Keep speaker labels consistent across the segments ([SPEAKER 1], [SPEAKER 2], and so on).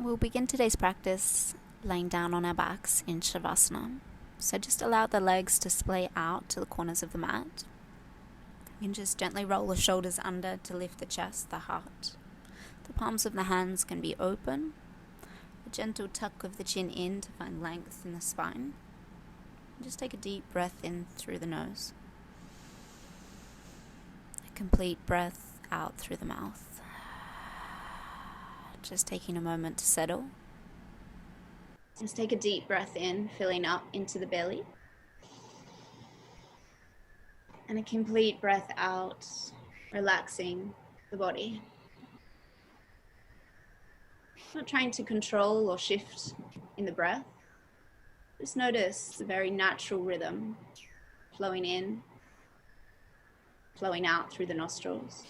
[SPEAKER 1] We'll begin today's practice laying down on our backs in Shavasana. So just allow the legs to splay out to the corners of the mat. You can just gently roll the shoulders under to lift the chest, the heart. The palms of the hands can be open. A gentle tuck of the chin in to find length in the spine. Just take a deep breath in through the nose. A complete breath out through the mouth. Just taking a moment to settle. Just take a deep breath in, filling up into the belly. And a complete breath out, relaxing the body. Not trying to control or shift in the breath. Just notice the very natural rhythm flowing in, flowing out through the nostrils.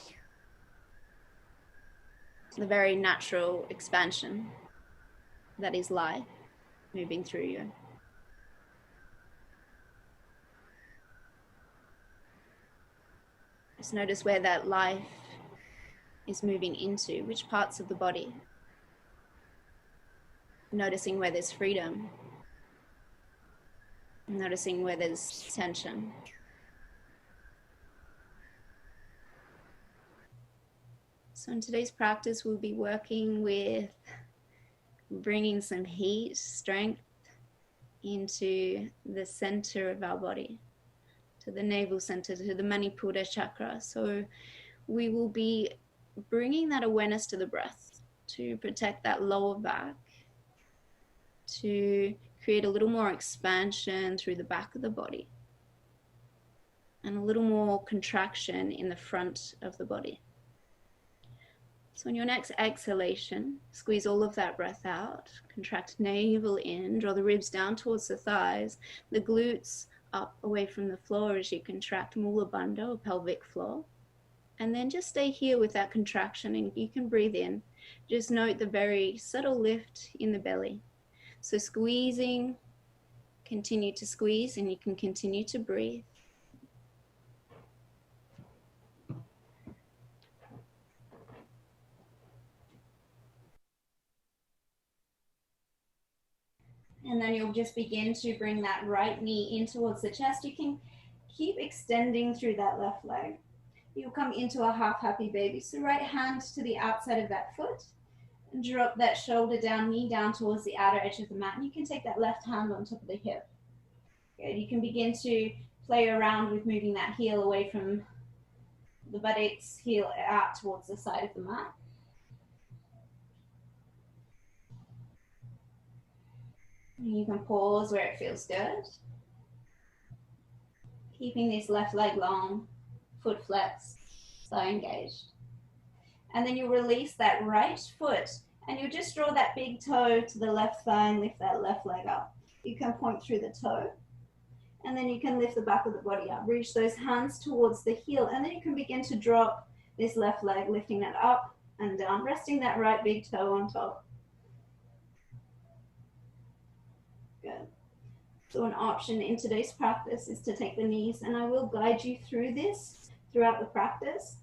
[SPEAKER 1] The very natural expansion that is life moving through you. Just notice where that life is moving into, which parts of the body. Noticing where there's freedom. Noticing where there's tension. So in today's practice, we'll be working with bringing some heat, strength into the center of our body, to the navel center, to the Manipura chakra. So we will be bringing that awareness to the breath to protect that lower back, to create a little more expansion through the back of the body, and a little more contraction in the front of the body. So on your next exhalation, squeeze all of that breath out, contract navel in, draw the ribs down towards the thighs, the glutes up away from the floor as you contract Mula Bandha, or pelvic floor. And then just stay here with that contraction, and you can breathe in. Just note the very subtle lift in the belly. So squeezing, continue to squeeze, and you can continue to breathe. And then you'll just begin to bring that right knee in towards the chest. You can keep extending through that left leg. You'll come into a half happy baby. So right hand to the outside of that foot. And drop that shoulder down, knee down towards the outer edge of the mat. And you can take that left hand on top of the hip. Good. You can begin to play around with moving that heel away from the buttocks, heel out towards the side of the mat. You can pause where it feels good. Keeping this left leg long, foot flexed, thigh engaged. And then you'll release that right foot and you'll just draw that big toe to the left thigh and lift that left leg up. You can point through the toe and then you can lift the back of the body up. Reach those hands towards the heel and then you can begin to drop this left leg, lifting that up and down, resting that right big toe on top. Good. So an option in today's practice is to take the knees, and I will guide you through this throughout the practice.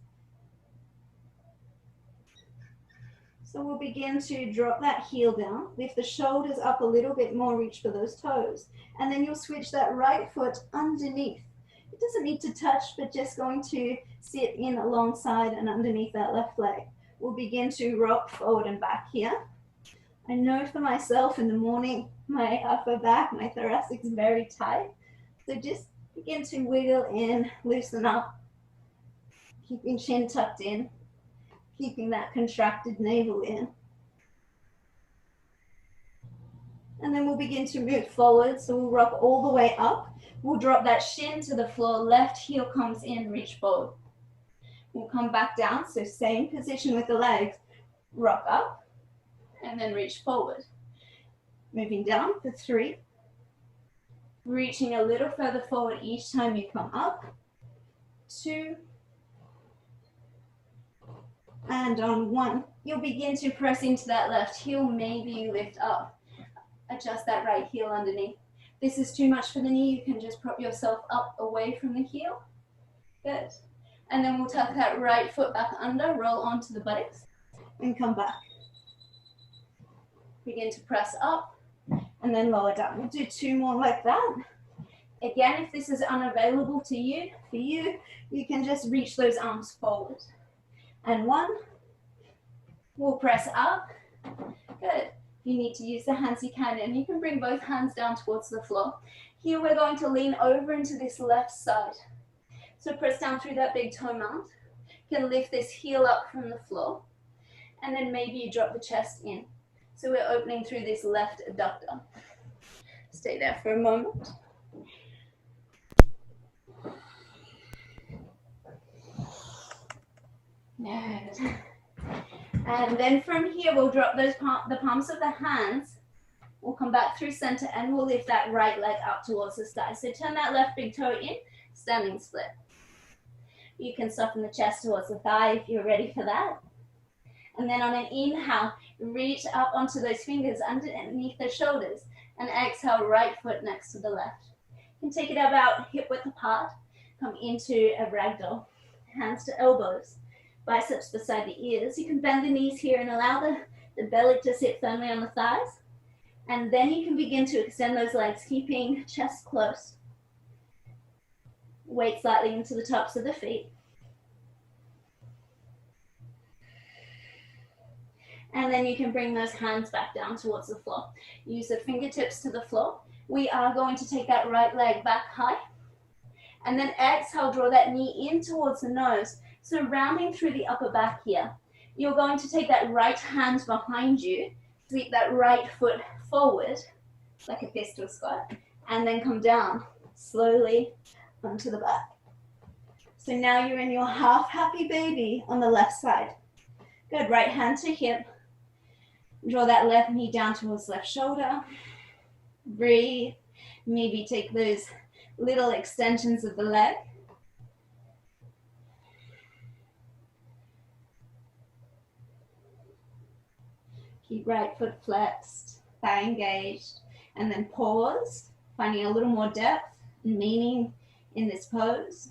[SPEAKER 1] So we'll begin to drop that heel down, lift the shoulders up a little bit more, reach for those toes, and then you'll switch that right foot underneath. It doesn't need to touch, but just going to sit in alongside and underneath that left leg. We'll begin to rock forward and back here. I know for myself in the morning, my upper back, my thoracic is very tight. So just begin to wiggle in, loosen up, keeping chin tucked in, keeping that contracted navel in. And then we'll begin to move forward. So we'll rock all the way up. We'll drop that shin to the floor, left heel comes in, reach forward. We'll come back down, so same position with the legs, rock up, and then reach forward. Moving down for 3. Reaching a little further forward each time you come up. 2. And on 1, you'll begin to press into that left heel. Maybe you lift up. Adjust that right heel underneath. This is too much for the knee. You can just prop yourself up away from the heel. Good. And then we'll tuck that right foot back under, roll onto the buttocks, and come back. Begin to press up and then lower down. We'll do 2 more like that. Again, if this is unavailable to you, you can just reach those arms forward. And 1, we'll press up. Good. If you need to use the hands, you can, and you can bring both hands down towards the floor. Here we're going to lean over into this left side. So press down through that big toe mound. You can lift this heel up from the floor, and then maybe you drop the chest in. So we're opening through this left adductor. Stay there for a moment. Good. And then from here, we'll drop those the palms of the hands. We'll come back through center and we'll lift that right leg up towards the sky. So turn that left big toe in, standing split. You can soften the chest towards the thigh if you're ready for that. And then on an inhale, reach up onto those fingers underneath the shoulders. And exhale, right foot next to the left. You can take it about hip width apart. Come into a ragdoll. Hands to elbows. Biceps beside the ears. You can bend the knees here and allow the belly to sit firmly on the thighs. And then you can begin to extend those legs, keeping chest close. Weight slightly into the tops of the feet. And then you can bring those hands back down towards the floor. Use the fingertips to the floor. We are going to take that right leg back high. And then exhale, draw that knee in towards the nose. So rounding through the upper back here. You're going to take that right hand behind you, sweep that right foot forward, like a pistol squat, and then come down slowly onto the back. So now you're in your half happy baby on the left side. Good, right hand to hip. Draw that left knee down towards left shoulder. Breathe. Maybe take those little extensions of the leg. Keep right foot flexed, thigh engaged, and then pause, finding a little more depth and meaning in this pose.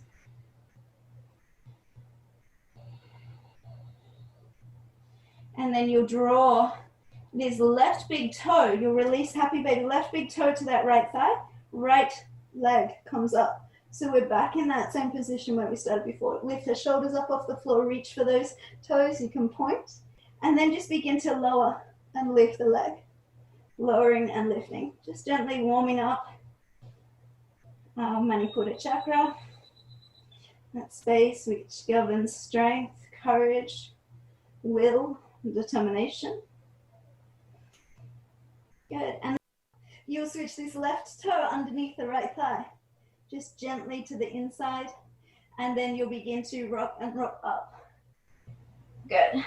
[SPEAKER 1] And then you'll draw this left big toe. You'll release happy baby, left big toe to that right thigh, right leg comes up. So we're back in that same position where we started before. Lift the shoulders up off the floor, reach for those toes, you can point. And then just begin to lower and lift the leg. Lowering and lifting. Just gently warming up our Manipura chakra. That space which governs strength, courage, will, and determination. Good. And you'll switch this left toe underneath the right thigh. Just gently to the inside. And then you'll begin to rock and rock up. Good.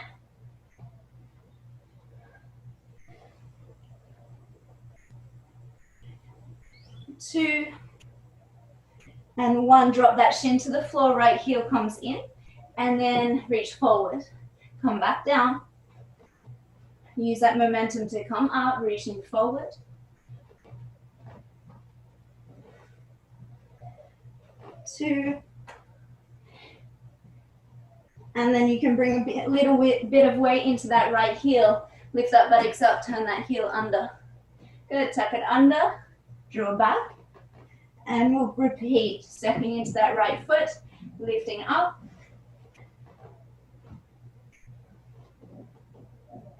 [SPEAKER 1] 2, and 1. Drop that shin to the floor, right heel comes in, and then reach forward. Come back down. Use that momentum to come up, reaching forward. 2, and then you can bring a little bit of weight into that right heel. Lift that buttocks up, turn that heel under. Good, tuck it under. Draw back, and we'll repeat, stepping into that right foot, lifting up.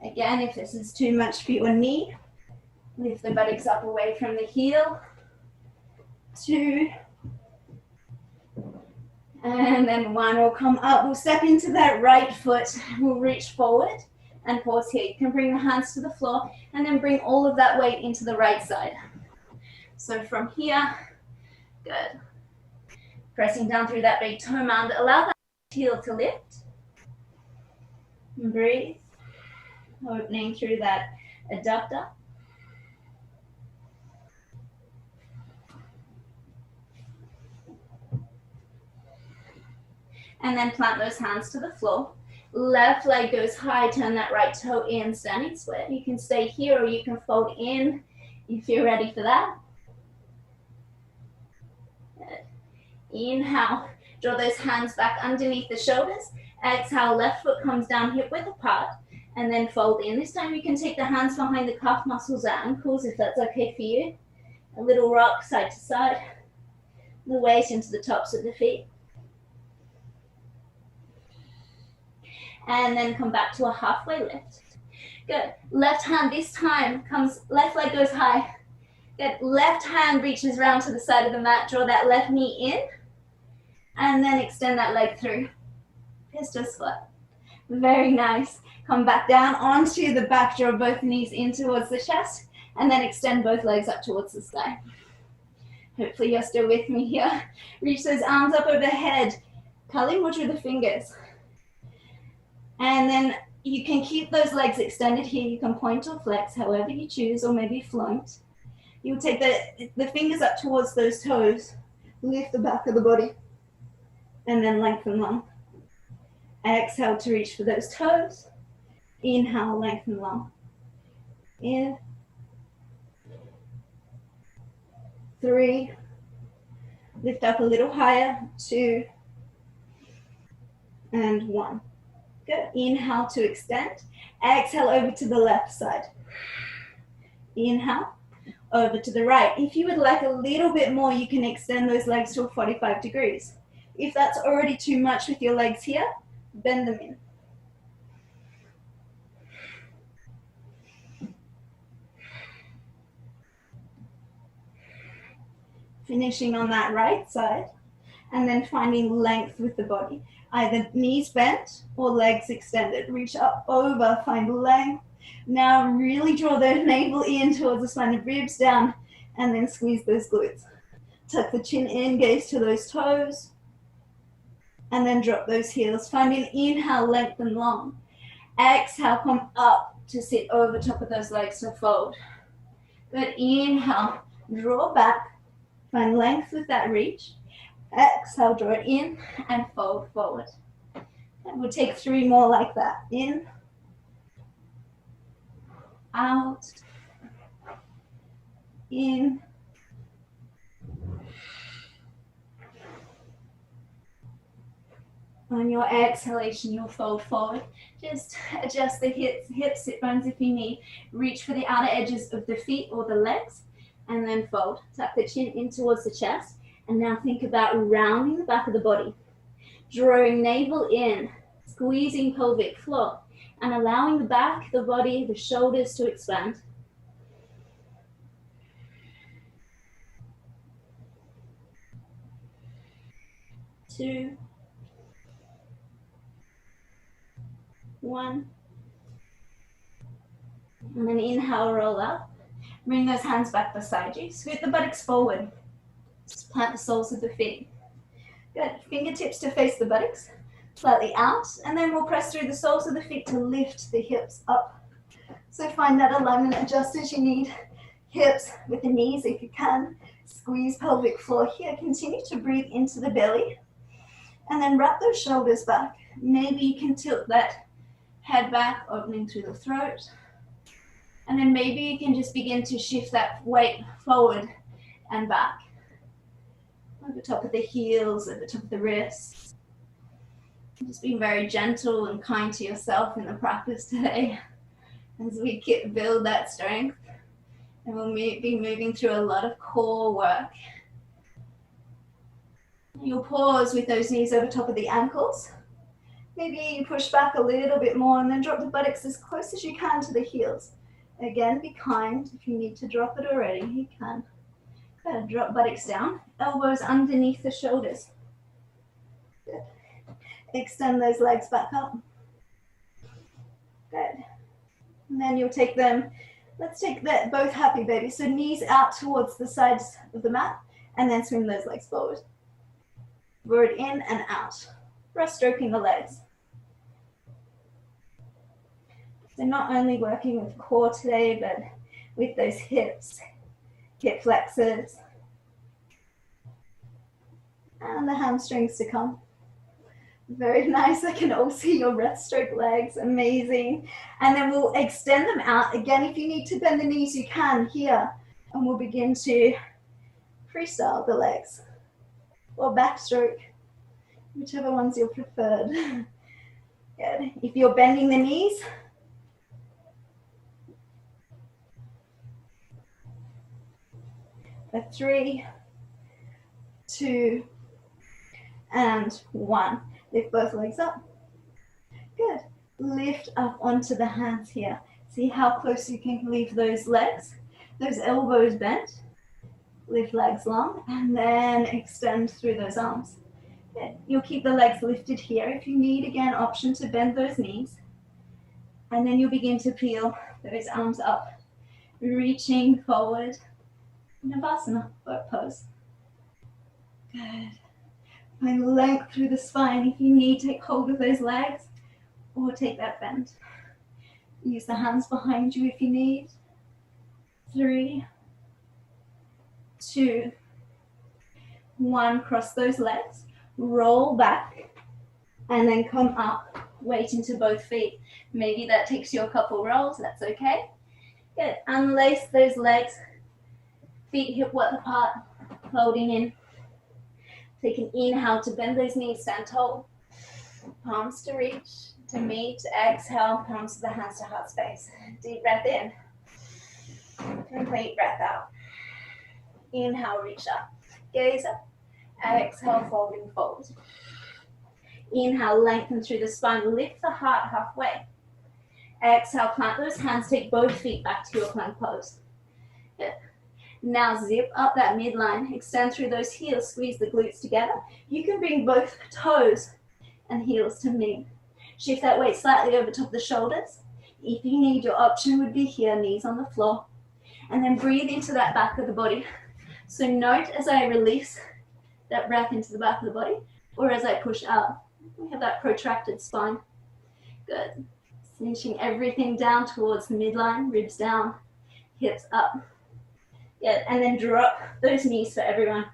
[SPEAKER 1] Again, if this is too much for your knee, lift the buttocks up away from the heel. 2, and then 1, we'll come up, we'll step into that right foot, we'll reach forward and pause here. You can bring the hands to the floor and then bring all of that weight into the right side. So from here, good. Pressing down through that big toe mound. Allow that heel to lift. And breathe. Opening through that adductor. And then plant those hands to the floor. Left leg goes high, turn that right toe in, standing split. You can stay here or you can fold in if you're ready for that. Inhale, draw those hands back underneath the shoulders. Exhale, left foot comes down hip width apart. and then fold in. This time you can take the hands behind the calf muscles or ankles if that's okay for you. A little rock side to side, the weight into the tops of the feet. And then come back to a halfway lift. Good. Left hand this time comes, left leg goes high. Good. Left hand reaches around to the side of the mat. Draw that left knee in. And then extend that leg through. Pistol squat. Very nice. Come back down onto the back. Draw both knees in towards the chest. And then extend both legs up towards the sky. Hopefully you're still with me here. Reach those arms up overhead. Curling more through the fingers. And then you can keep those legs extended here. You can point or flex, however you choose, or maybe float. You'll take the fingers up towards those toes. Lift the back of the body. And then lengthen long. Exhale to reach for those toes. Inhale, lengthen long. In. 3. Lift up a little higher. 2. And 1. Good. Inhale to extend. Exhale over to the left side. Inhale. Over to the right. If you would like a little bit more, you can extend those legs to a 45 degrees. If that's already too much with your legs here, bend them in. Finishing on that right side, and then finding length with the body. Either knees bent or legs extended. Reach up over, find length. Now really draw the navel in towards the spine, the ribs down, and then squeeze those glutes. Tuck the chin in, gaze to those toes, and then drop those heels. Find an inhale, lengthen long. Exhale, come up to sit over top of those legs to fold. Good. Inhale, draw back, find length with that reach. Exhale, draw it in and fold forward. And we'll take 3 more like that. In, out, in, on your exhalation, you'll fold forward. Just adjust the hips, sit bones if you need. Reach for the outer edges of the feet or the legs, and then fold. Tuck the chin in towards the chest. And now think about rounding the back of the body. Drawing navel in, squeezing pelvic floor, and allowing the back, the body, the shoulders to expand. Two, 1. And then inhale, roll up. Bring those hands back beside you. Scoot the buttocks forward. Just plant the soles of the feet. Good. Fingertips to face the buttocks. Slightly out. And then we'll press through the soles of the feet to lift the hips up. So find that alignment, adjust as you need. Hips with the knees if you can. Squeeze pelvic floor here. Continue to breathe into the belly. And then wrap those shoulders back. Maybe you can tilt that head back, opening through the throat. And then maybe you can just begin to shift that weight forward and back. Over top of the heels, over top of the wrists. Just being very gentle and kind to yourself in the practice today as we build that strength. And we'll be moving through a lot of core work. You'll pause with those knees over top of the ankles. Maybe you push back a little bit more and then drop the buttocks as close as you can to the heels. Again, be kind. If you need to drop it already, you can. Good. Drop buttocks down, elbows underneath the shoulders. Good. Extend those legs back up. Good. And then you'll take them, let's take that both happy babies. So knees out towards the sides of the mat and then swing those legs forward. Forward in and out. Breast stroking the legs. So not only working with core today, but with those hips, hip flexors, and the hamstrings to come. Very nice. I can all see your breaststroke legs. Amazing. And then we'll extend them out. Again, if you need to bend the knees, you can here. And we'll begin to freestyle the legs or backstroke, whichever one's your preferred. Good. If you're bending the knees, A 3, 2, and 1. Lift both legs up. Good. Lift up onto the hands here. See how close you can leave those legs, those elbows bent. Lift legs long, and then extend through those arms. Good. You'll keep the legs lifted here. If you need, again, option to bend those knees. And then you'll begin to peel those arms up, reaching forward. Navasana, boat pose. Good. Find length through the spine. If you need, take hold of those legs or take that bend. Use the hands behind you if you need. 3, 2, 1. Cross those legs. Roll back and then come up, weight into both feet. Maybe that takes you a couple rolls. That's okay. Good. Unlace those legs. Feet hip width apart. Holding in. Take an inhale to bend those knees, stand tall. Palms to reach, to meet. Exhale, palms to the hands to heart space. Deep breath in. Complete breath out. Inhale, reach up. Gaze up. Exhale, folding forward. Inhale, lengthen through the spine. Lift the heart halfway. Exhale, plant those hands. Take both feet back to your plank pose. Good. Now zip up that midline. Extend through those heels. Squeeze the glutes together. You can bring both toes and heels to meet. Shift that weight slightly over top of the shoulders. If you need, your option would be here, knees on the floor. And then breathe into that back of the body. So note as I release that breath into the back of the body, or as I push out. We have that protracted spine. Good. Cinching everything down towards the midline, ribs down, hips up. Good. And then drop those knees for everyone.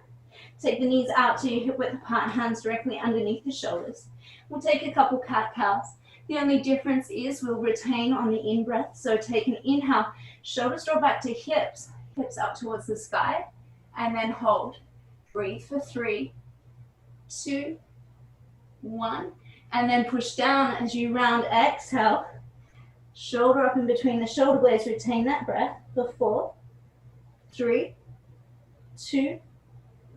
[SPEAKER 1] Take the knees out to your hip width apart, hands directly underneath the shoulders. We'll take a couple cat-cows. The only difference is we'll retain on the in-breath. So take an inhale, shoulders draw back to hips, hips up towards the sky, and then hold. Breathe for 3, 2, 1, and then push down as you round. Exhale, shoulder up in between the shoulder blades, retain that breath for 4, 3, 2,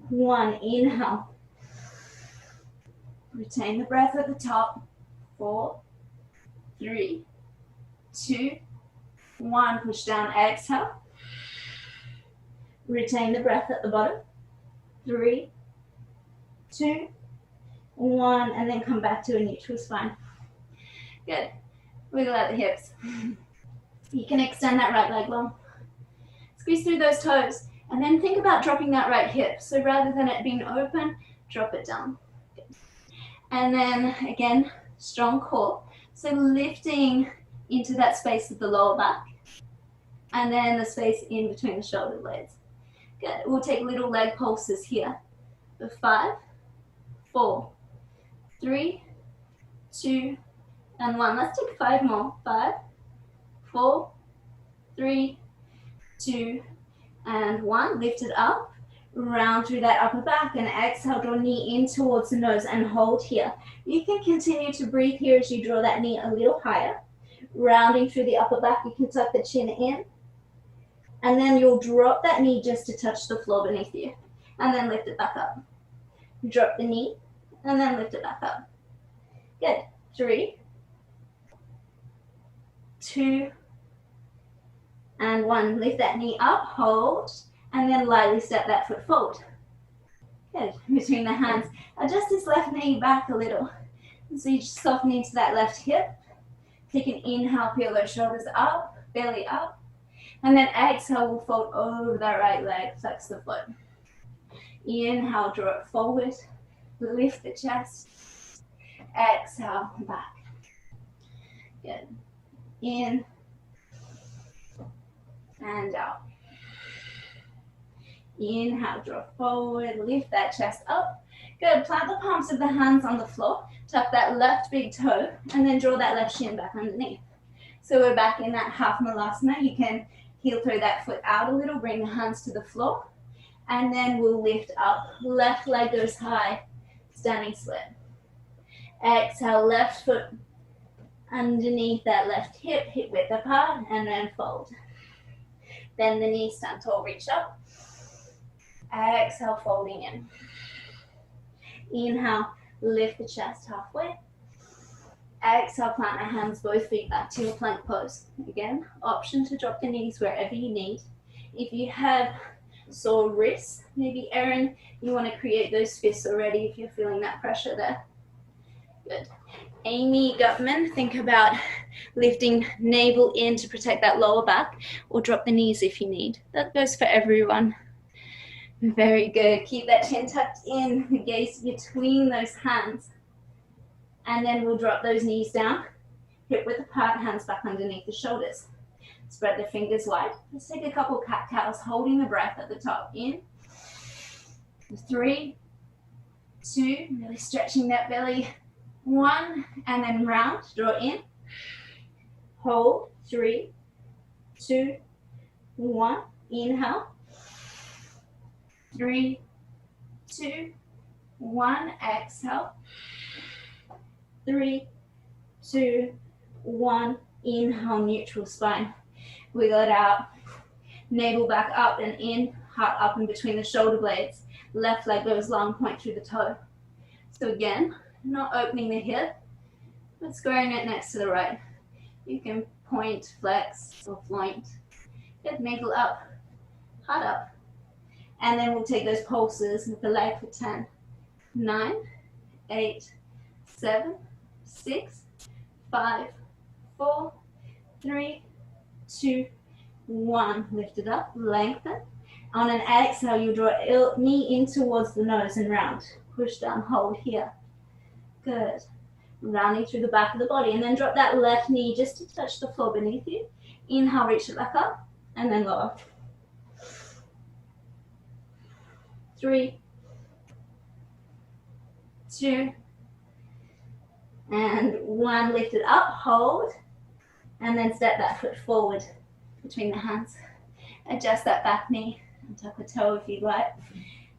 [SPEAKER 1] 1. Inhale. Retain the breath at the top. 4, 3, 2, 1. Push down. Exhale. Retain the breath at the bottom. 3, 2, 1. And then come back to a neutral spine. Good. Wiggle out the hips. You can extend that right leg long. Squeeze through those toes. And then think about dropping that right hip. So rather than it being open, drop it down. Good. And then again, strong core. So lifting into that space of the lower back. And then the space in between the shoulder blades. Good. We'll take little leg pulses here. For 5, 4, 3, 2, and 1. Let's take 5 more. 5, 4, 3, 2, and 1. Lift it up, round through that upper back, and exhale, draw knee in towards the nose and hold here. You can continue to breathe here as you draw that knee a little higher. Rounding through the upper back, you can tuck the chin in, and then you'll drop that knee just to touch the floor beneath you, and then lift it back up. Drop the knee, and then lift it back up. Good. 3, 2, and 1. Lift that knee up, hold, and then lightly step that foot forward. Good. Between the hands. Adjust this left knee back a little. So you just soften into that left hip. Take an inhale, peel those shoulders up, belly up. And then exhale, we'll fold over that right leg, flex the foot. Inhale, draw it forward. Lift the chest. Exhale, back. Good. In. And out. Inhale, draw forward, lift that chest up. Good, plant the palms of the hands on the floor, tuck that left big toe, and then draw that left shin back underneath. So we're back in that half malasana. You can heel throw that foot out a little, bring the hands to the floor, and then we'll lift up. Left leg goes high, standing split. Exhale, left foot underneath that left hip, hip width apart, and then fold. Bend the knee, stand tall, reach up. Exhale, folding in. Inhale, lift the chest halfway. Exhale, plant the hands, both feet back to your plank pose. Again, option to drop the knees wherever you need. If you have sore wrists, maybe Erin, you want to create those fists already if you're feeling that pressure there. Good. Amy Gutman, think about lifting navel in to protect that lower back, or drop the knees if you need. That goes for everyone. Very good. Keep that chin tucked in, the gaze between those hands. And then we'll drop those knees down, hip width apart, hands back underneath the shoulders. Spread the fingers wide. Let's take a couple cat-cows, holding the breath at the top. In. 3, 2, really stretching that belly. 1, and then round, draw in. Hold, 3, 2, 1. Inhale. 3, 2, 1. Exhale. 3, 2, 1. Inhale, neutral spine. Wiggle it out. Navel back up and in. Heart up and between the shoulder blades. Left leg goes long, point through the toe. So again, not opening the hip, but squaring it next to the right. You can point, flex, or floint. Get navel up, heart up. And then we'll take those pulses with the leg for 10, 9, 8, 7, 6, 5, 4, 3, 2, 1. Lift it up, lengthen. On an exhale, you draw knee in towards the nose and round. Push down, hold here. Good. Rounding through the back of the body. And then drop that left knee just to touch the floor beneath you. Inhale, reach it back up, and then lower. 3, 2, and 1. Lift it up, hold, and then step that foot forward between the hands. Adjust that back knee and tuck a toe if you'd like.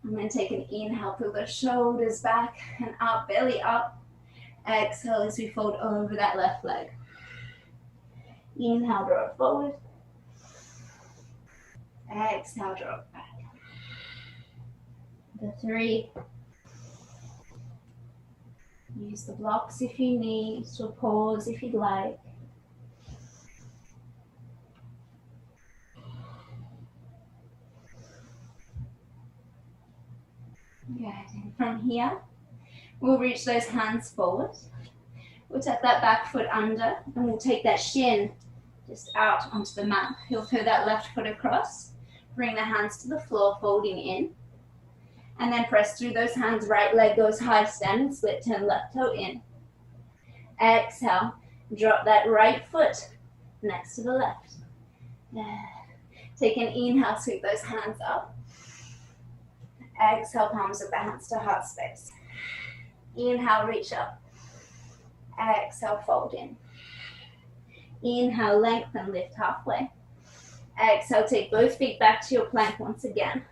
[SPEAKER 1] And then take an inhale, pull the shoulders back and up, belly up. Exhale as we fold over that left leg. Inhale, draw it forward. Exhale, draw it back. The 3. Use the blocks if you need, or pause if you'd like. Good. And from here, we'll reach those hands forward. We'll tuck that back foot under, and we'll take that shin just out onto the mat. You'll throw that left foot across. Bring the hands to the floor, folding in. And then press through those hands, right leg goes high, stand, split turn, left toe in. Exhale, drop that right foot next to the left. Take an inhale, sweep those hands up. Exhale, palms of the hands to heart space. Inhale, reach up. Exhale, fold in. Inhale, lengthen, lift halfway. Exhale, take both feet back to your plank once again.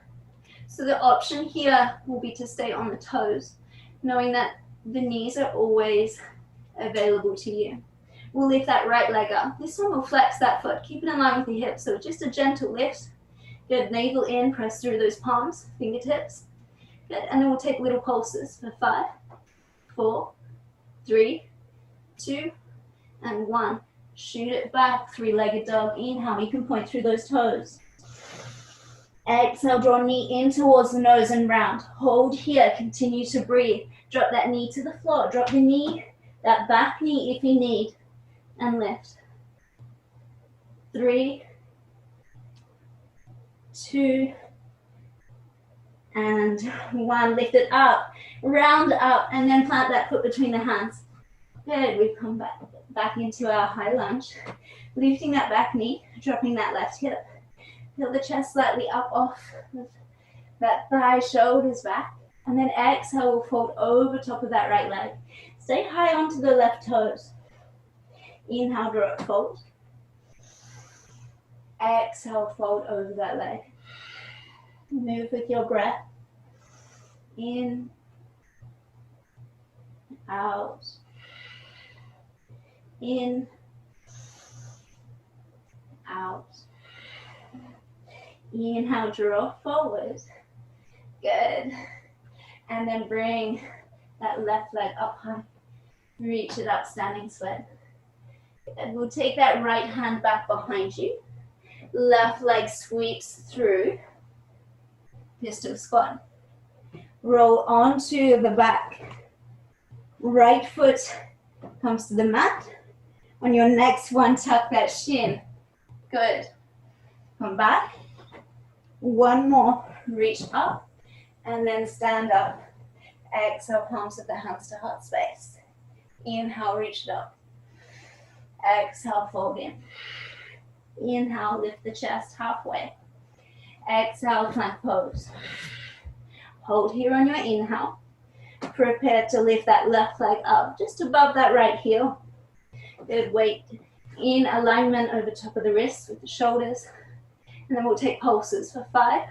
[SPEAKER 1] So the option here will be to stay on the toes, knowing that the knees are always available to you. We'll lift that right leg up. This one will flex that foot, keep it in line with the hips, so just a gentle lift. Good, navel in, press through those palms, fingertips. Good, and then we'll take little pulses for 5, 4, 3, 2, and 1. Shoot it back, 3-legged dog. Inhale, you can point through those toes. Exhale, draw knee in towards the nose and round. Hold here, continue to breathe. Drop that knee to the floor. Drop the knee, that back knee if you need, and lift. 3, 2, and 1. Lift it up, round up, and then plant that foot between the hands. Good, we come back into our high lunge. Lifting that back knee, dropping that left hip. Feel the chest slightly up off that thigh, shoulders back. And then exhale, we'll fold over top of that right leg. Stay high onto the left toes. Inhale, draw it, fold. Exhale, fold over that leg. Move with your breath. In, out, in, out. Inhale, draw forward. Good. And then bring that left leg up high. Reach it up, standing sweat. And we'll take that right hand back behind you. Left leg sweeps through. Pistol squat. Roll onto the back. Right foot comes to the mat. On your next one, tuck that shin. Good. Come back. One more. Reach up. And then stand up. Exhale, palms of the hands to heart space. Inhale, reach it up. Exhale, fold in. Inhale, lift the chest halfway. Exhale, plank pose. Hold here on your inhale. Prepare to lift that left leg up, just above that right heel. Good, weight in alignment over top of the wrists with the shoulders. And then we'll take pulses for 5.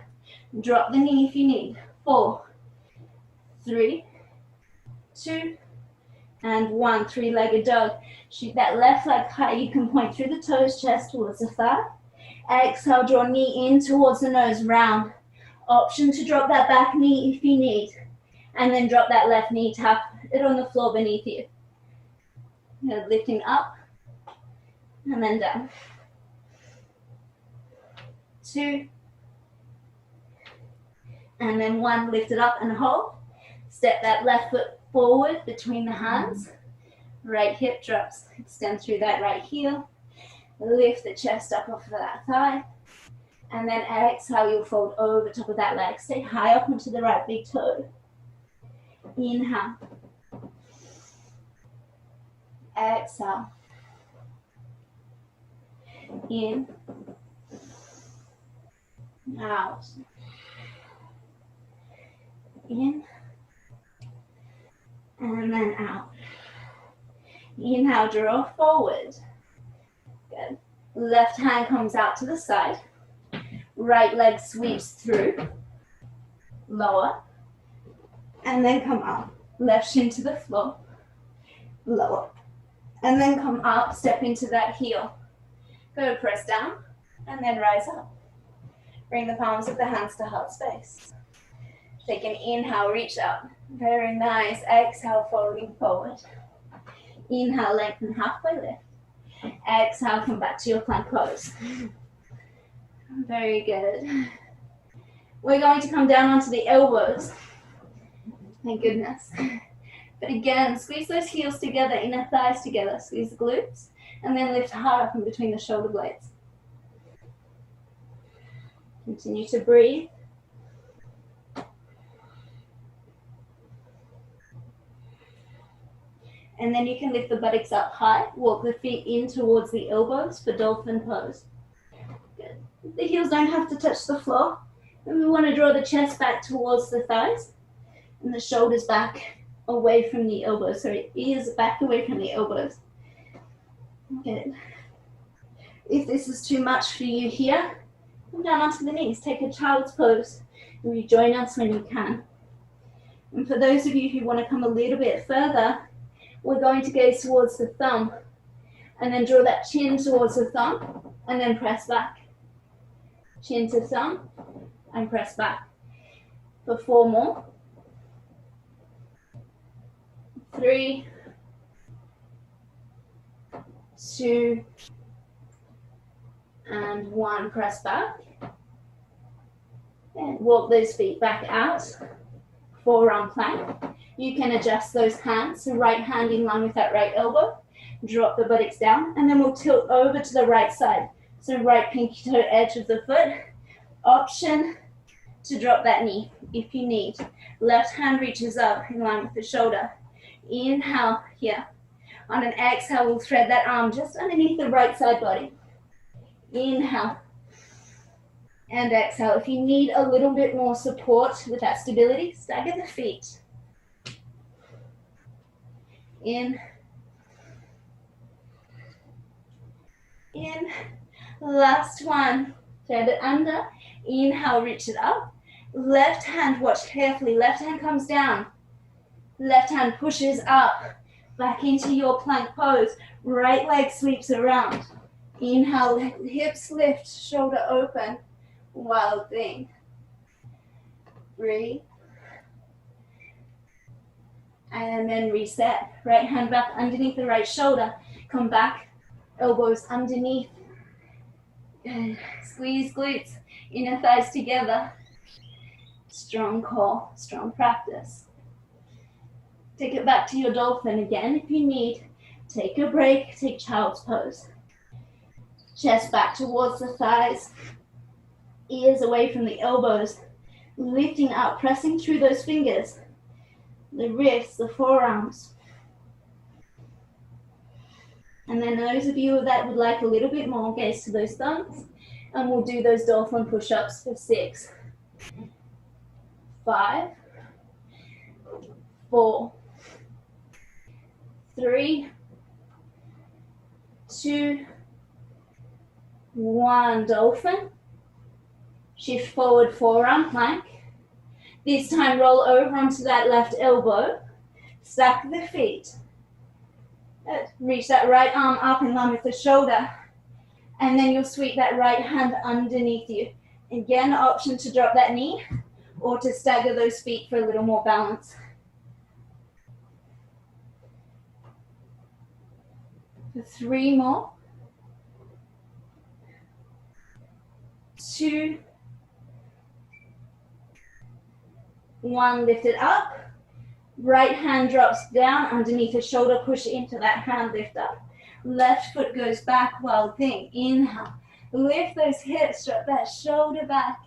[SPEAKER 1] Drop the knee if you need. 4, 3, 2, and 1. 3-legged dog. Shoot that left leg high. You can point through the toes, chest towards the thigh. Exhale, draw knee in towards the nose, round. Option to drop that back knee if you need. And then drop that left knee, tap it on the floor beneath you. Good, lifting up, and then down. 2, and then 1, lift it up and hold. Step that left foot forward between the hands. Right hip drops, extend through that right heel. Lift the chest up off of that thigh. And then exhale, you'll fold over top of that leg. Stay high up onto the right big toe. Inhale. Exhale. In. Out. In. And then out. Inhale, draw forward. Good. Left hand comes out to the side. Right leg sweeps through. Lower. And then come up. Left shin to the floor. Lower. And then come up, step into that heel. Go press down, and then rise up. Bring the palms of the hands to heart space. Take an inhale, reach up. Very nice. Exhale, folding forward. Inhale, lengthen halfway lift. Exhale, come back to your plank pose. Very good. We're going to come down onto the elbows. Thank goodness. But again, squeeze those heels together, inner thighs together. Squeeze the glutes, and then lift hard up in between the shoulder blades. Continue to breathe. And then you can lift the buttocks up high. Walk the feet in towards the elbows for dolphin pose. Good. The heels don't have to touch the floor. And we want to draw the chest back towards the thighs and the shoulders back away from the elbows. So ears back away from the elbows. Good. If this is too much for you here, come down onto the knees. Take a child's pose and rejoin us when you can. And for those of you who want to come a little bit further, we're going to gaze towards the thumb and then draw that chin towards the thumb and then press back. Chin to thumb and press back. For 4 more. 3, 2, and 1. Press back. And walk those feet back out. Forearm plank. You can adjust those hands. So right hand in line with that right elbow. Drop the buttocks down. And then we'll tilt over to the right side. So right pinky toe edge of the foot. Option to drop that knee if you need. Left hand reaches up in line with the shoulder. Inhale here. On an exhale, we'll thread that arm just underneath the right side body. Inhale. And exhale. If you need a little bit more support with that stability, stagger the feet. In. In. Last one. Thread it under. Inhale, reach it up. Left hand, watch carefully. Left hand comes down. Left hand pushes up. Back into your plank pose. Right leg sweeps around. Inhale, hips lift, shoulder open. Wild thing. Breathe. And then reset. Right hand back underneath the right shoulder. Come back. Elbows underneath. Good. Squeeze glutes, inner thighs together. Strong core, strong practice. Take it back to your dolphin again if you need. Take a break, take child's pose. Chest back towards the thighs. Ears away from the elbows. Lifting up, pressing through those fingers. The wrists, the forearms. And then those of you that would like a little bit more, gaze to those thumbs. And we'll do those dolphin push-ups for 6, 5, 4, 3, 2, 1. Dolphin. Shift forward, forearm plank. This time roll over onto that left elbow. Stack the feet. Reach that right arm up in line with the shoulder. And then you'll sweep that right hand underneath you. Again, option to drop that knee or to stagger those feet for a little more balance. For 3 more. 2, 1, lift it up. Right hand drops down underneath the shoulder, push into that hand, lift up. Left foot goes back, wild thing. Inhale. Lift those hips, drop that shoulder back.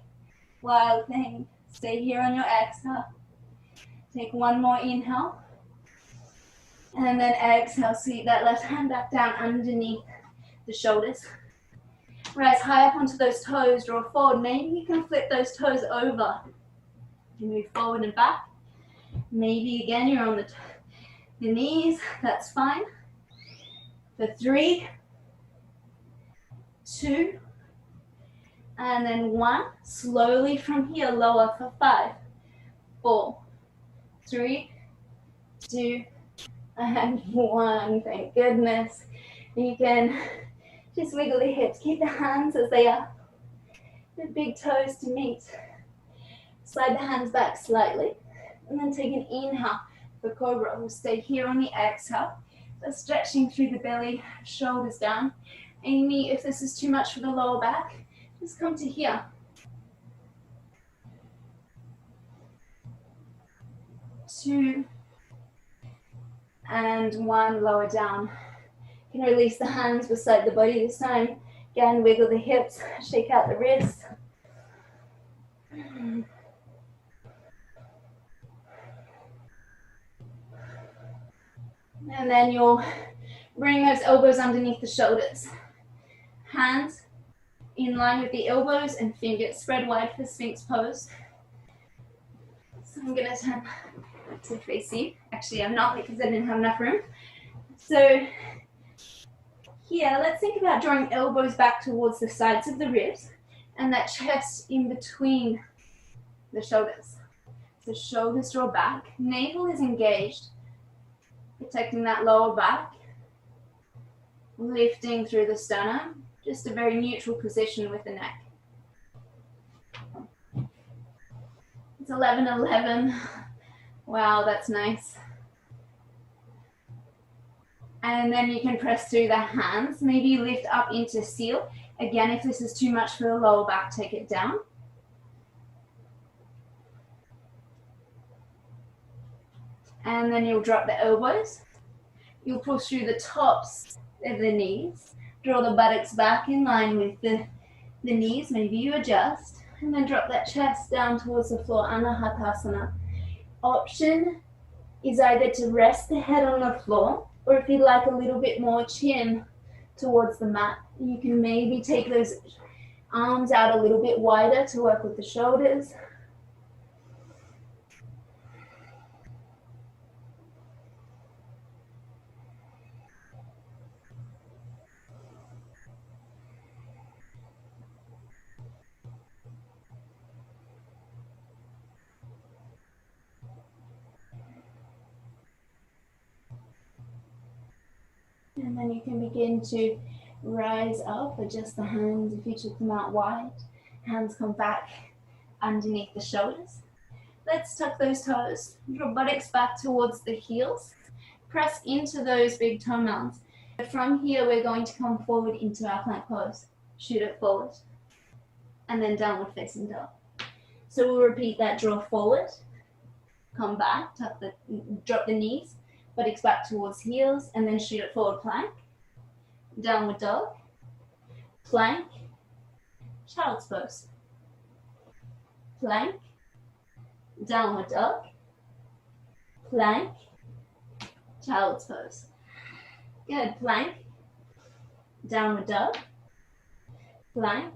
[SPEAKER 1] Wild thing. Stay here on your exhale. Take 1 more inhale. And then exhale, sweep that left hand back down underneath the shoulders. Rise high up onto those toes, draw forward. Maybe you can flip those toes over. You move forward and back. Maybe again you're on the knees, that's fine. For 3, 2, and then 1. Slowly from here, lower for 5, 4, 3, 2, and 1. Thank goodness. You can just wiggle the hips. Keep the hands as they are. The big toes to meet. Slide the hands back slightly. And then take an inhale for cobra. We'll stay here on the exhale. So stretching through the belly, shoulders down. Amy, if this is too much for the lower back, just come to here. 2, and 1, lower down. You can release the hands beside the body this time. Again, wiggle the hips, shake out the wrists. And then you'll bring those elbows underneath the shoulders. Hands in line with the elbows and fingers spread wide for Sphinx pose. So I'm going to turn to face you. Actually, I'm not because I didn't have enough room. So here, let's think about drawing elbows back towards the sides of the ribs and that chest in between the shoulders. So shoulders draw back, navel is engaged, protecting that lower back, lifting through the sternum, just a very neutral position with the neck. It's 11:11. Wow, that's nice. And then you can press through the hands. Maybe lift up into seal. Again, if this is too much for the lower back, take it down. And then you'll drop the elbows. You'll push through the tops of the knees. Draw the buttocks back in line with the knees. Maybe you adjust. And then drop that chest down towards the floor, Anahatasana. Option is either to rest the head on the floor, or if you'd like a little bit more chin towards the mat, you can maybe take those arms out a little bit wider to work with the shoulders. And then you can begin to rise up, adjust the hands if you took them out wide. Hands come back underneath the shoulders. Let's tuck those toes. Draw buttocks back towards the heels. Press into those big toe mounds. From here, we're going to come forward into our plank pose. Shoot it forward. And then downward facing dog. So we'll repeat that. Draw forward. Come back. Drop the knees. Buttocks back towards heels. And then shoot it forward. Plank. Downward dog. Plank. Child's pose. Plank. Downward dog. Plank. Child's pose. Good. Plank. Downward dog. Plank.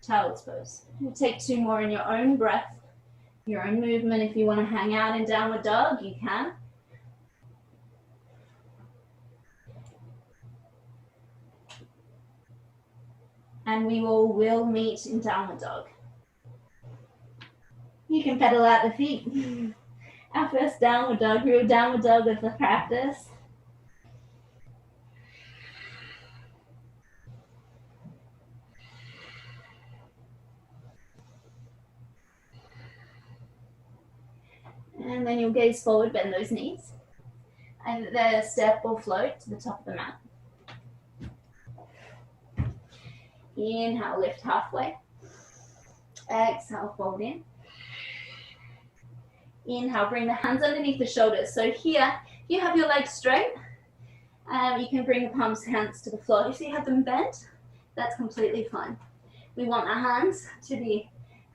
[SPEAKER 1] Child's pose. We'll take 2 more in your own breath, your own movement. If you want to hang out in downward dog, you can. And we will meet in downward dog. You can pedal out the feet. Our first downward dog, real downward dog with the practice. And then you'll gaze forward, bend those knees. And either step or float to the top of the mat. Inhale, lift halfway. Exhale, fold in. Inhale, bring the hands underneath the shoulders. So here, if you have your legs straight, you can bring the palms hands to the floor. If you have them bent, that's completely fine. We want our hands to be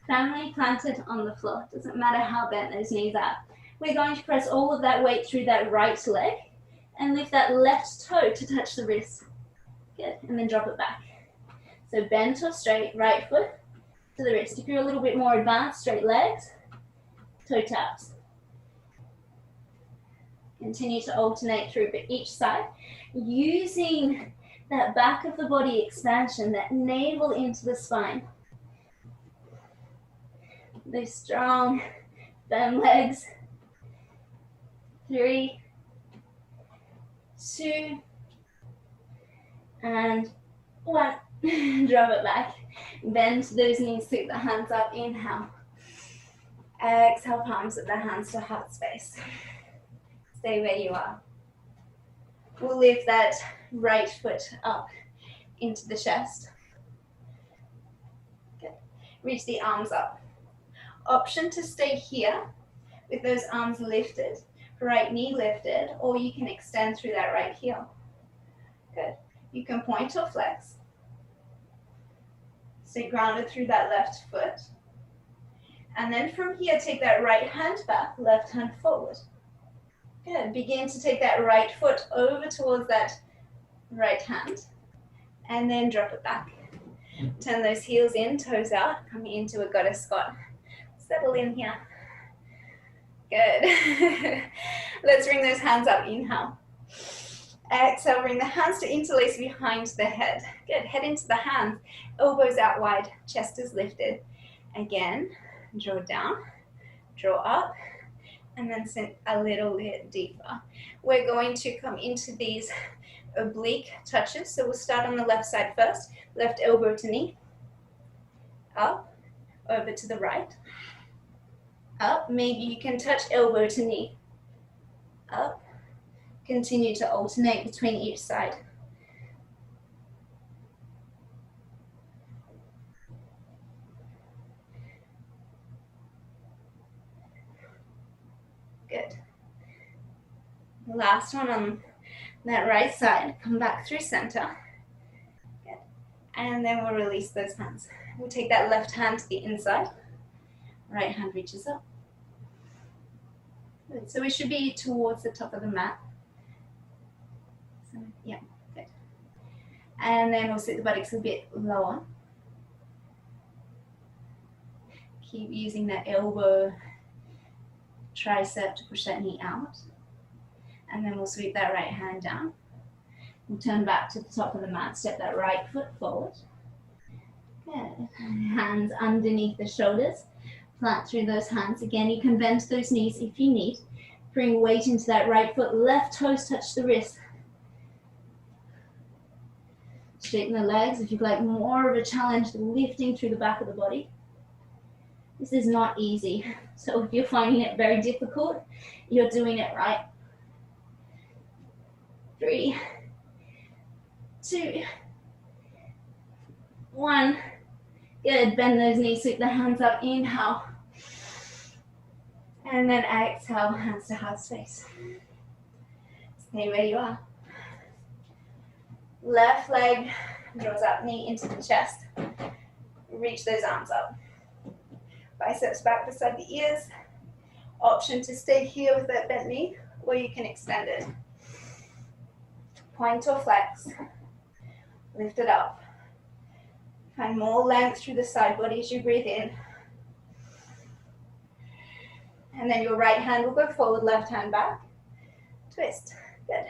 [SPEAKER 1] firmly planted on the floor. Doesn't matter how bent those knees are. We're going to press all of that weight through that right leg and lift that left toe to touch the wrist. Good, and then drop it back. So bent or straight, right foot to the wrist. If you're a little bit more advanced, straight legs, toe taps. Continue to alternate through each side, using that back of the body expansion, that navel into the spine. Those strong, firm legs. 3, 2, and 1. Drop it back. Bend those knees, sweep the hands up. Inhale. Exhale, palms of the hands to heart space. Stay where you are. We'll lift that right foot up into the chest. Good. Reach the arms up. Option to stay here with those arms lifted, right knee lifted, or you can extend through that right heel. Good. You can point or flex. Stay grounded through that left foot. And then from here, take that right hand back, left hand forward. Good. Begin to take that right foot over towards that right hand. And then drop it back. Turn those heels in, toes out, come into a goddess squat. Settle in here. Good. Let's bring those hands up. Inhale. Exhale, bring the hands to interlace behind the head. Good. Head into the hands. Elbows out wide. Chest is lifted. Again, draw down, draw up, and then sink a little bit deeper. We're going to come into these oblique touches. So we'll start on the left side first. Left elbow to knee. Up, over to the right. Up, maybe you can touch elbow to knee. Up. Continue to alternate between each side. Good. The last one on that right side. Come back through center. Good. And then we'll release those hands. We'll take that left hand to the inside. Right hand reaches up. Good. So we should be towards the top of the mat. So, yeah, good. And then we'll sit the buttocks a bit lower. Keep using that elbow, tricep to push that knee out. And then we'll sweep that right hand down. We'll turn back to the top of the mat, step that right foot forward. Good. Hands underneath the shoulders. Plant through those hands. Again, you can bend those knees if you need. Bring weight into that right foot. Left toes touch the wrist. Straighten the legs. If you'd like more of a challenge, lifting through the back of the body. This is not easy. So if you're finding it very difficult, you're doing it right. 3, 2, 1. Good. Bend those knees, sweep the hands up. Inhale. And then exhale, hands to heart space. Stay where you are. Left leg draws up, knee into the chest. Reach those arms up. Biceps back beside the ears. Option to stay here with that bent knee, or you can extend it. Point or flex. Lift it up. Find more length through the side body as you breathe in. And then your right hand will go forward, left hand back. Twist. Good.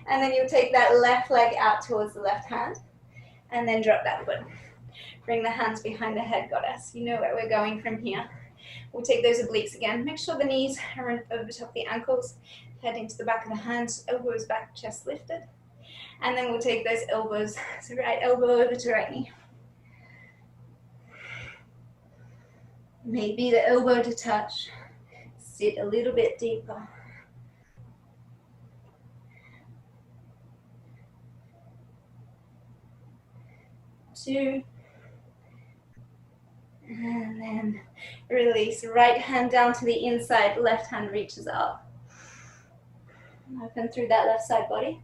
[SPEAKER 1] And then you'll take that left leg out towards the left hand. And then drop that foot. Bring the hands behind the head, goddess. You know where we're going from here. We'll take those obliques again. Make sure the knees are over top the ankles. Head into the back of the hands, elbows back, chest lifted. And then we'll take those elbows, so right elbow over to right knee. Maybe the elbow to touch. Sit a little bit deeper. Two. And then release. Right hand down to the inside, left hand reaches up. Open through that left side body.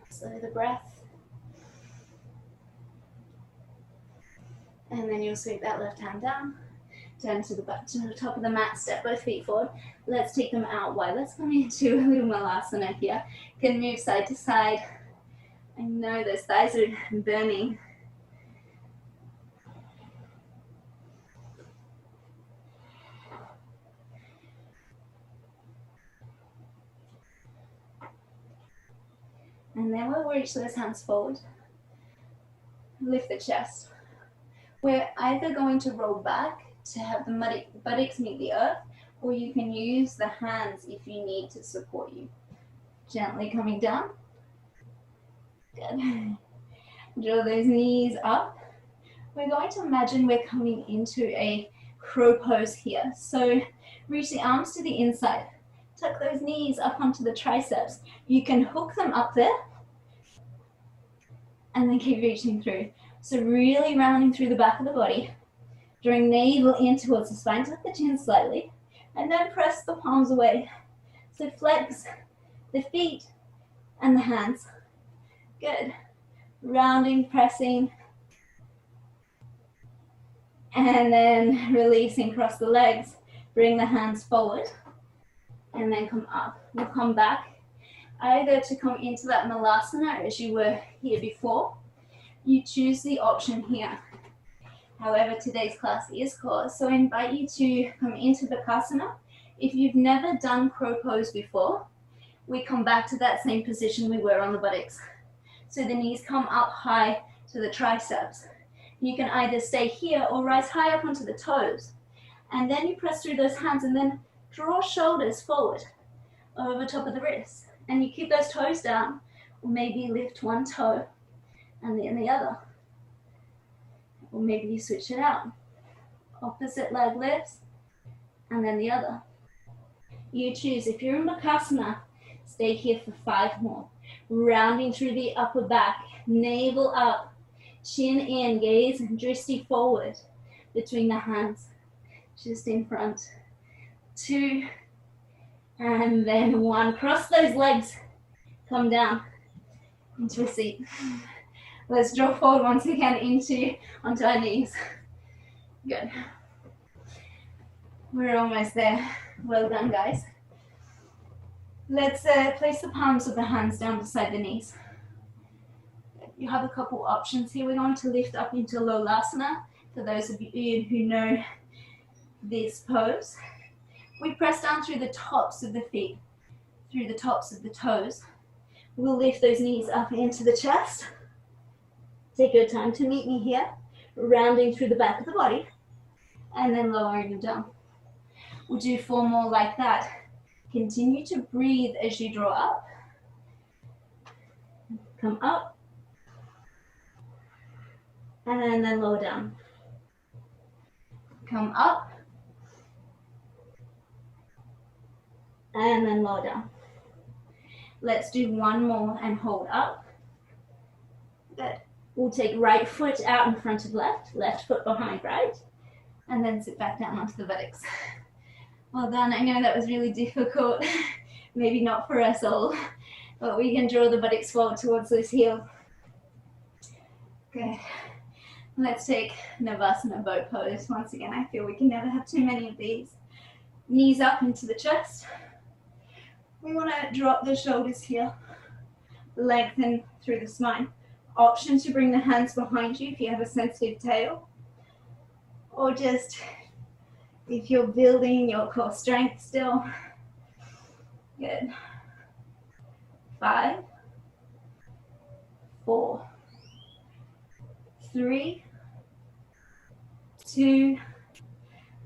[SPEAKER 1] Slow the breath. And then you'll sweep that left hand down. Turn to the top of the mat, step both feet forward. Let's take them out wide. Let's come into a little malasana here. Can move side to side. I know those thighs are burning. And then we'll reach those hands forward. Lift the chest. We're either going to roll back to have the buttocks meet the earth, or you can use the hands if you need to support you. Gently coming down. Good. Draw those knees up. We're going to imagine we're coming into a crow pose here. So reach the arms to the inside. Tuck those knees up onto the triceps. You can hook them up there and then keep reaching through. So really rounding through the back of the body. Drawing navel in towards the spine, tuck the chin slightly, and then press the palms away. So flex the feet and the hands. Good. Rounding, pressing, and then releasing across the legs. Bring the hands forward, and then come up. We'll come back, either to come into that malasana as you were here before. You choose the option here. However, today's class is core, so I invite you to come into Bakasana. If you've never done crow pose before, we come back to that same position we were on the buttocks. So the knees come up high to the triceps. You can either stay here or rise high up onto the toes. And then you press through those hands and then draw shoulders forward over top of the wrists. And you keep those toes down, or maybe lift one toe and then the other. Or maybe you switch it out. Opposite leg lifts, and then the other. You choose. If you're in Bakasana, stay here for 5 more. Rounding through the upper back, navel up, chin in, gaze drishti forward between the hands, just in front. 2, and then 1. Cross those legs, come down into a seat. Let's draw forward once again onto our knees. Good. We're almost there. Well done, guys. Let's place the palms of the hands down beside the knees. You have a couple options here. We're going to lift up into Lolasana. For those of you who know this pose, we press down through the tops of the feet, through the tops of the toes. We'll lift those knees up into the chest. Take your time to meet me here, rounding through the back of the body, and then lowering them down. We'll do 4 more like that. Continue to breathe as you draw up. Come up. And then lower down. Come up. And then lower down. Let's do one more and hold up. Good. We'll take right foot out in front of left, left foot behind right, and then sit back down onto the buttocks. Well done. I know that was really difficult. Maybe not for us all, but we can draw the buttocks forward towards this heel. Good. Let's take Navasana boat pose. Once again, I feel we can never have too many of these. Knees up into the chest. We want to drop the shoulders here, lengthen through the spine. Option to bring the hands behind you if you have a sensitive tail, or just if you're building your core strength still. Good. 5, 4, 3, 2,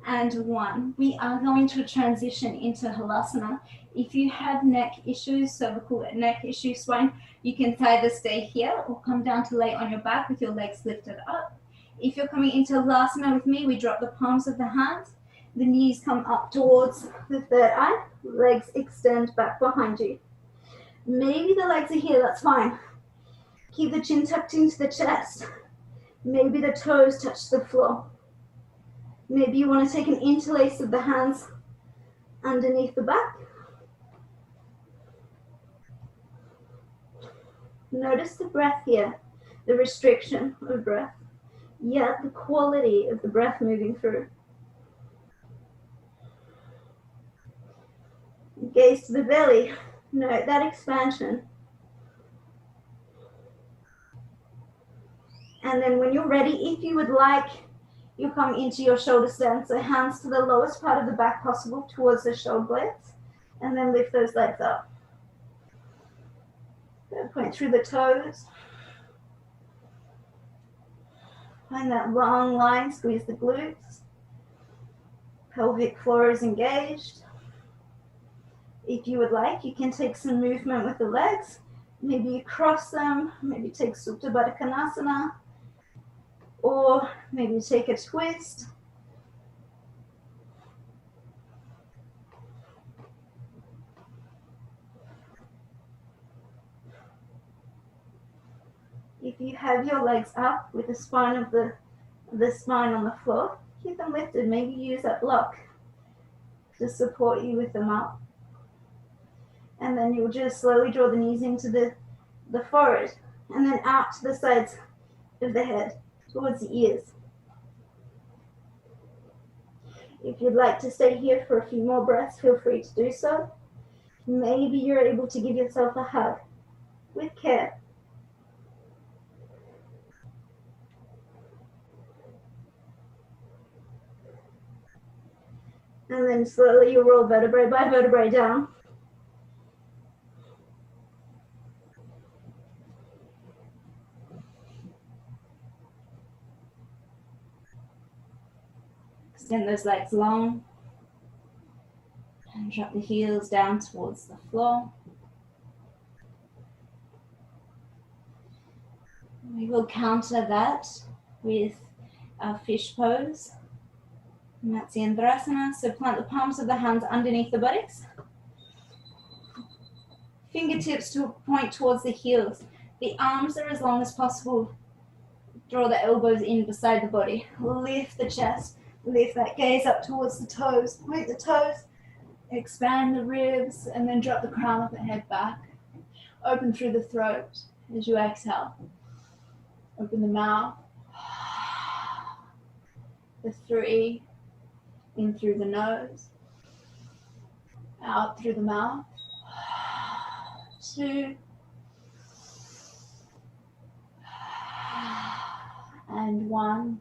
[SPEAKER 1] and 1. We are going to transition into Halasana. If you have neck issues, cervical neck issues, spine, you can either stay here or come down to lay on your back with your legs lifted up. If you're coming into Halasana with me, we drop the palms of the hands. The knees come up towards the third eye. Legs extend back behind you. Maybe the legs are here, that's fine. Keep the chin tucked into the chest. Maybe the toes touch the floor. Maybe you want to take an interlace of the hands underneath the back. Notice the breath here, the restriction of breath, yet the quality of the breath moving through. Gaze to the belly. Note that expansion. And then when you're ready, if you would like, you come into your shoulder stand. So hands to the lowest part of the back possible towards the shoulder blades. And then lift those legs up. Point through the toes. Find that long line, squeeze the glutes. Pelvic floor is engaged. If you would like, you can take some movement with the legs. Maybe you cross them, maybe take Supta Baddha Konasana, or maybe take a twist. If you have your legs up with the spine of the spine on the floor, keep them lifted. Maybe use that block to support you with them up. And then you'll just slowly draw the knees into the forehead and then out to the sides of the head towards the ears. If you'd like to stay here for a few more breaths, feel free to do so. Maybe you're able to give yourself a hug with care. And then slowly you roll vertebrae by vertebrae down. Extend those legs long. And drop the heels down towards the floor. We will counter that with our fish pose. Matsyendrasana. So plant the palms of the hands underneath the buttocks. Fingertips to point towards the heels. The arms are as long as possible. Draw the elbows in beside the body. Lift the chest. Lift that gaze up towards the toes. Point the toes. Expand the ribs and then drop the crown of the head back. Open through the throat as you exhale. Open the mouth. The 3. In through the nose. Out through the mouth. 2. And 1.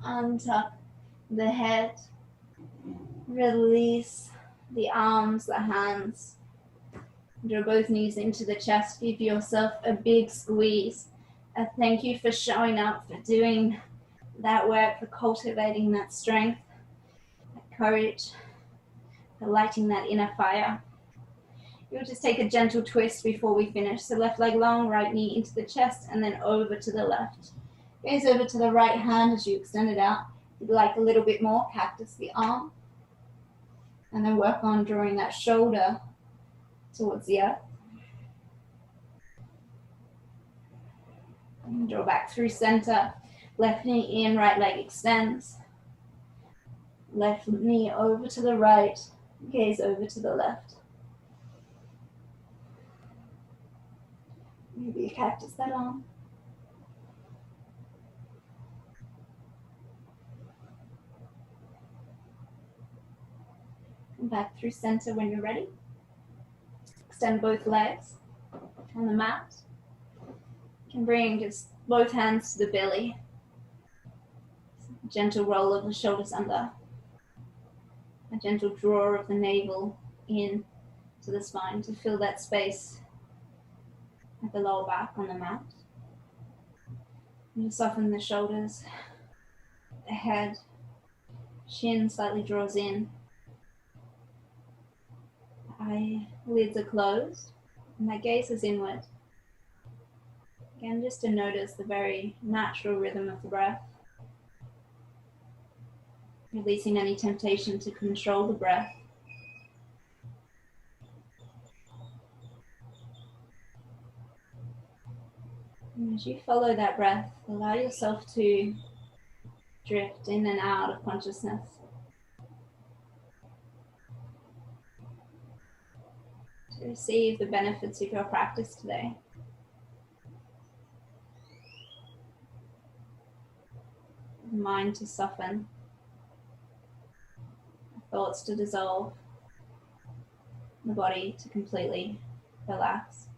[SPEAKER 1] Untuck the head. Release the arms, the hands. Draw both knees into the chest. Give yourself a big squeeze. Thank you for showing up, for doing that work, for cultivating that strength, that courage, for lighting that inner fire. You'll just take a gentle twist before we finish. So left leg long, right knee into the chest, and then over to the left. Gaze over to the right hand as you extend it out. If you'd like a little bit more, cactus the arm. And then work on drawing that shoulder towards the earth. And draw back through center. Left knee in, right leg extends. Left knee over to the right, gaze over to the left. Maybe a cactus that arm. Come back through center when you're ready. Extend both legs on the mat. You can bring just both hands to the belly. Gentle roll of the shoulders under. A gentle draw of the navel in to the spine to fill that space at the lower back on the mat. And just soften the shoulders, the head, chin slightly draws in. Eyelids are closed and that gaze is inward. Again, just to notice the very natural rhythm of the breath. Releasing any temptation to control the breath. And as you follow that breath, allow yourself to drift in and out of consciousness. To receive the benefits of your practice today. The mind to soften, thoughts to dissolve, the body to completely relax.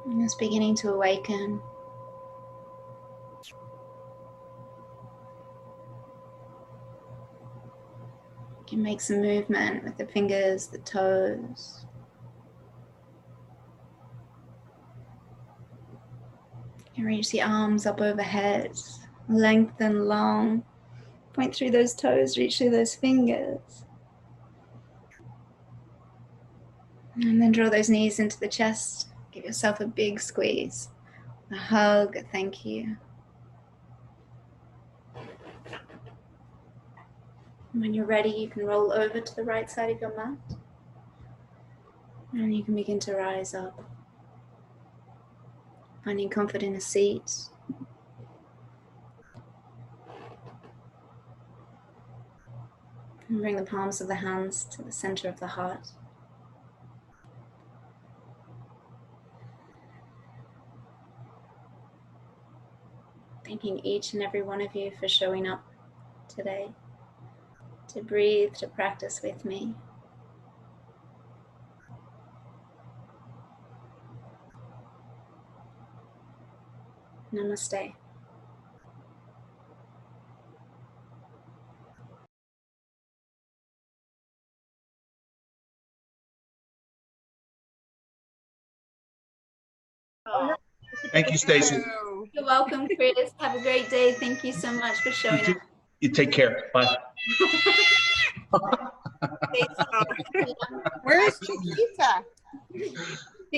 [SPEAKER 1] And it's beginning to awaken. You can make some movement with the fingers, the toes. You can reach the arms up overhead, lengthen long. Point through those toes, reach through those fingers. And then draw those knees into the chest. Give yourself a big squeeze, a hug, a thank you. And when you're ready, you can roll over to the right side of your mat. And you can begin to rise up, finding comfort in a seat. And bring the palms of the hands to the center of the heart. Thanking each and every one of you for showing up today, to breathe, to practice with me. Namaste.
[SPEAKER 2] Thank you, Stacey.
[SPEAKER 1] You're welcome, Chris. Have a great day. Thank you so much for showing up.
[SPEAKER 2] You take care. Bye.
[SPEAKER 3] Where is Chiquita?